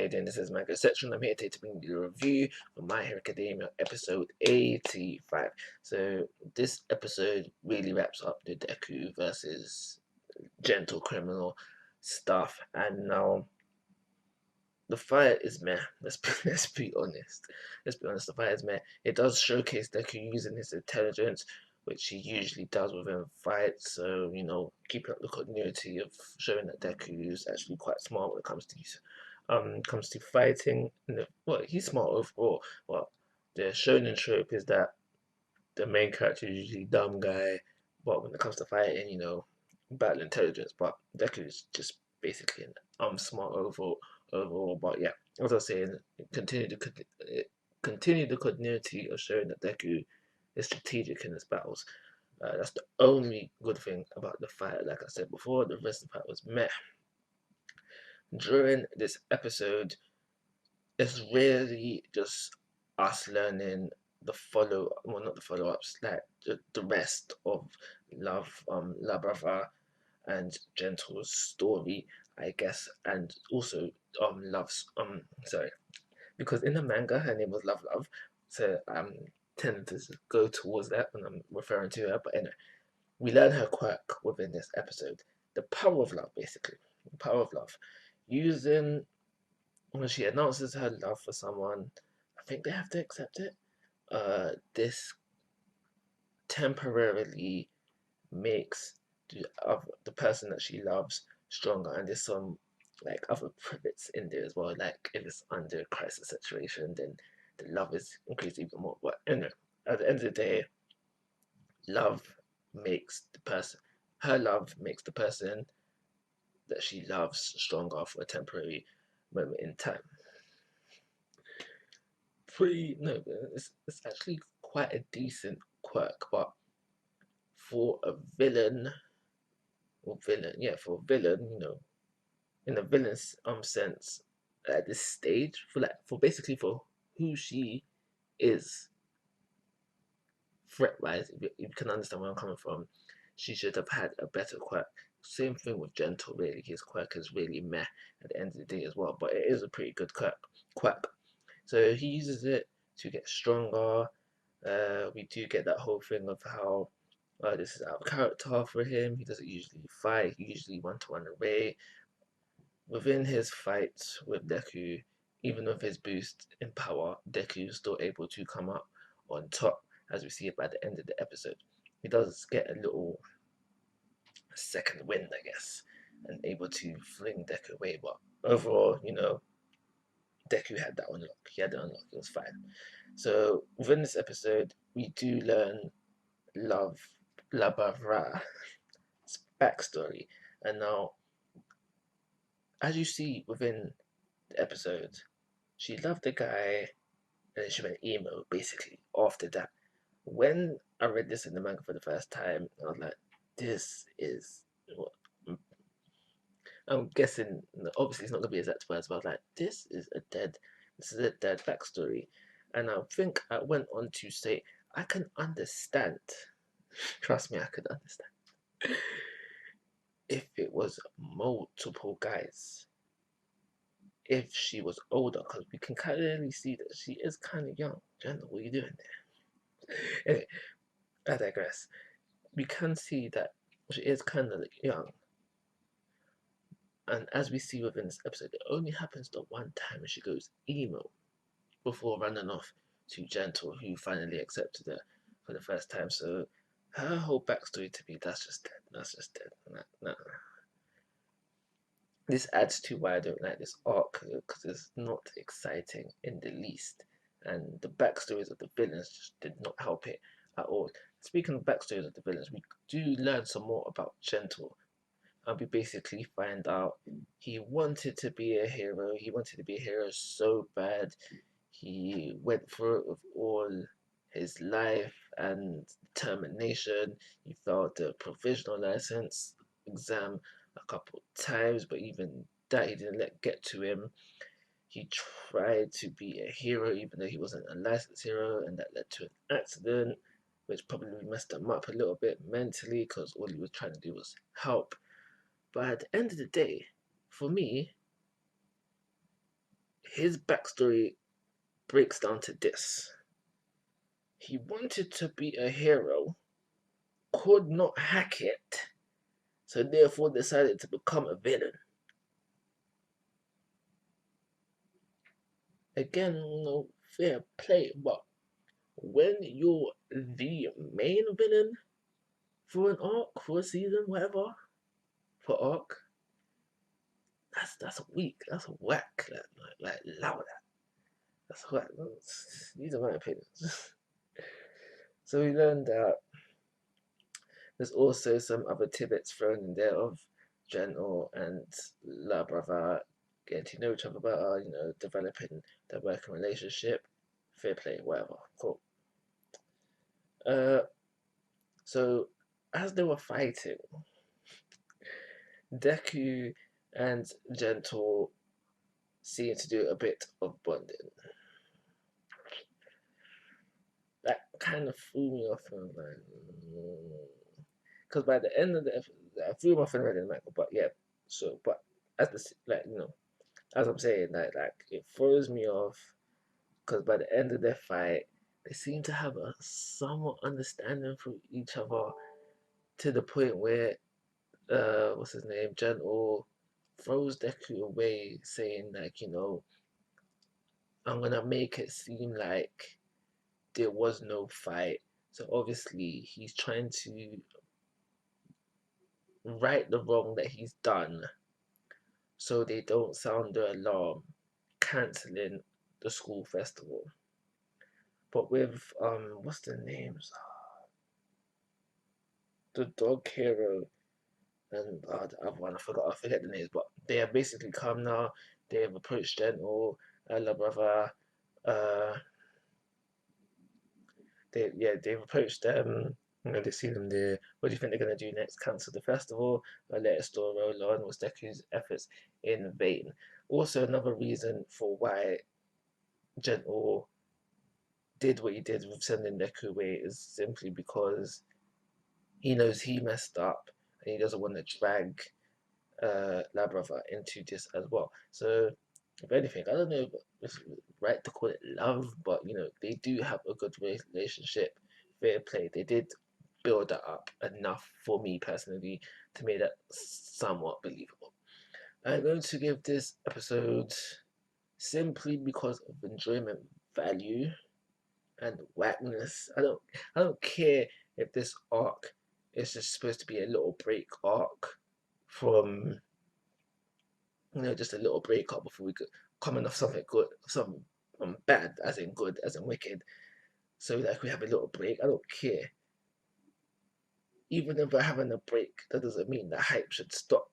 you doing? This is Manga section. I'm here today to bring you a review for My Hero Academia episode 85. So this episode really wraps up the Deku versus Gentle Criminal stuff, and now the fight is meh. Let's be honest. Let's be honest. The fight is meh. It does showcase Deku using his intelligence, which he usually does within fights. So keeping up the continuity of showing that Deku is actually quite smart when it comes to fighting. Well, he's smart overall. Well, the shonen trope is that the main character is usually dumb guy, but when it comes to fighting, battle intelligence. But Deku is just basically an smart overall. But yeah, as I was saying, continue the continuity of showing that Deku is strategic in his battles. That's the only good thing about the fight. Like I said before, the rest of the fight was meh. During this episode, it's really just us learning not the follow-ups, like the rest of La Brava and Gentle's story, I guess, and also Love's sorry, because in the manga her name was Love, so I'm tending to go towards that when I'm referring to her. But anyway, we learn her quirk within this episode, the power of love, basically, the power of love, using when she announces her love for someone. I think they have to accept it. This temporarily makes the person that she loves stronger, and there's some like other privates in there as well. Like if it's under a crisis situation, then the love is increased even more. But anyway, at the end of the day, love makes the person her love makes the person that she loves stronger for a temporary moment in time. Pretty no, it's actually quite a decent quirk, but for a villain for a villain, in a villain's sense at this stage, for basically for who she is threat wise, if you can understand where I'm coming from, she should have had a better quirk. Same thing with Gentle, really. His quirk is really meh at the end of the day as well, but it is a pretty good quirk. So he uses it to get stronger. We do get that whole thing of how this is out of character for him. He doesn't usually fight. He usually want to run away. Within his fights with Deku, even with his boost in power, Deku is still able to come up on top, as we see it by the end of the episode. He does get a little second wind, I guess, and able to fling Deku away. But overall, Deku had that unlock. He had the unlock. It was fine. So within this episode, we do learn Love Labavra's backstory, and now, as you see within the episode, she loved the guy, and then she went emo. Basically, after that, when I read this in the manga for the first time, I was like, "This is what." I'm guessing, obviously it's not gonna be exact words, but I was like, this is a dead backstory. And I think I went on to say, I can understand, trust me, I could understand, if it was multiple guys, if she was older, because we can clearly see that she is kind of young. Jenna, what are you doing there? Anyway, I digress. We can see that she is kind of young. And as we see within this episode, it only happens the one time when she goes emo before running off to Gentle, who finally accepted her for the first time. So her whole backstory, to me, that's just dead. That's just dead. Nah. This adds to why I don't like this arc, because it's not exciting in the least. And the backstories of the villains just did not help it at all. Speaking of backstories of the villains, we do learn some more about Gentle. And we basically find out he wanted to be a hero. He wanted to be a hero so bad. He went through it with all his life and determination. He failed the provisional license exam a couple times, but even that he didn't let get to him. He tried to be a hero even though he wasn't a licensed hero, and that led to an accident, which probably messed him up a little bit mentally because all he was trying to do was help. But at the end of the day, for me, his backstory breaks down to this. He wanted to be a hero, could not hack it, so therefore decided to become a villain. Again, no fair play, but when you're the main villain for an arc, for a season, whatever, for arc, that's weak, that's whack. Like allow that. That's whack. These are my opinions. So we learned that there's also some other tidbits thrown in there of Gentle and La Brava getting to know each other better, developing their working relationship. Fair play, whatever. Cool. So as they were fighting, Deku and Gentle seemed to do a bit of bonding. That kind of threw me off. And because by the end of the episode, I threw him off and read the manga. But yeah, so but as as I'm saying, like it throws me off because by the end of their fight, they seem to have a somewhat understanding for each other to the point where what's his name, Gentle throws Deku away, saying like, I'm gonna make it seem like there was no fight. So obviously he's trying to right the wrong that he's done so they don't sound the alarm cancelling the school festival. But with what's the names? The dog hero and the other one, I forget the names, but they have basically come now. They have approached Gentle, La Brava, they've approached them. They see them there. What do you think they're gonna do next? Cancel the festival or let a store roll on? Was Deku's efforts in vain? Also, another reason for why Gentle did what he did with sending Deku away is simply because he knows he messed up and he doesn't want to drag La Brava into this as well. So, if anything, I don't know if it's right to call it love, but they do have a good relationship. Fair play. They did build that up enough for me personally to make that somewhat believable. I'm going to give this episode, simply because of enjoyment value and whackness. I don't care if this arc is just supposed to be a little break arc from just a little break up before we could comment off something good, something bad, as in good, as in wicked. So like we have a little break. I don't care. Even if we're having a break, that doesn't mean the hype should stop.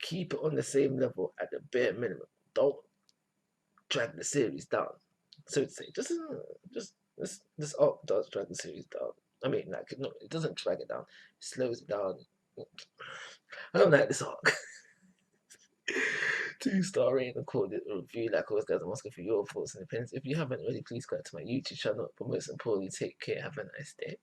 Keep it on the same level at the bare minimum. Don't drag the series down. So to say, just this arc does drag the series down. I mean, like no, it doesn't drag it down. It slows it down. I don't like this arc. 2-star rating and call it a review. Like always, guys, I'm asking for your thoughts and opinions. If you haven't already, please go to my YouTube channel. But most importantly, take care. Have a nice day.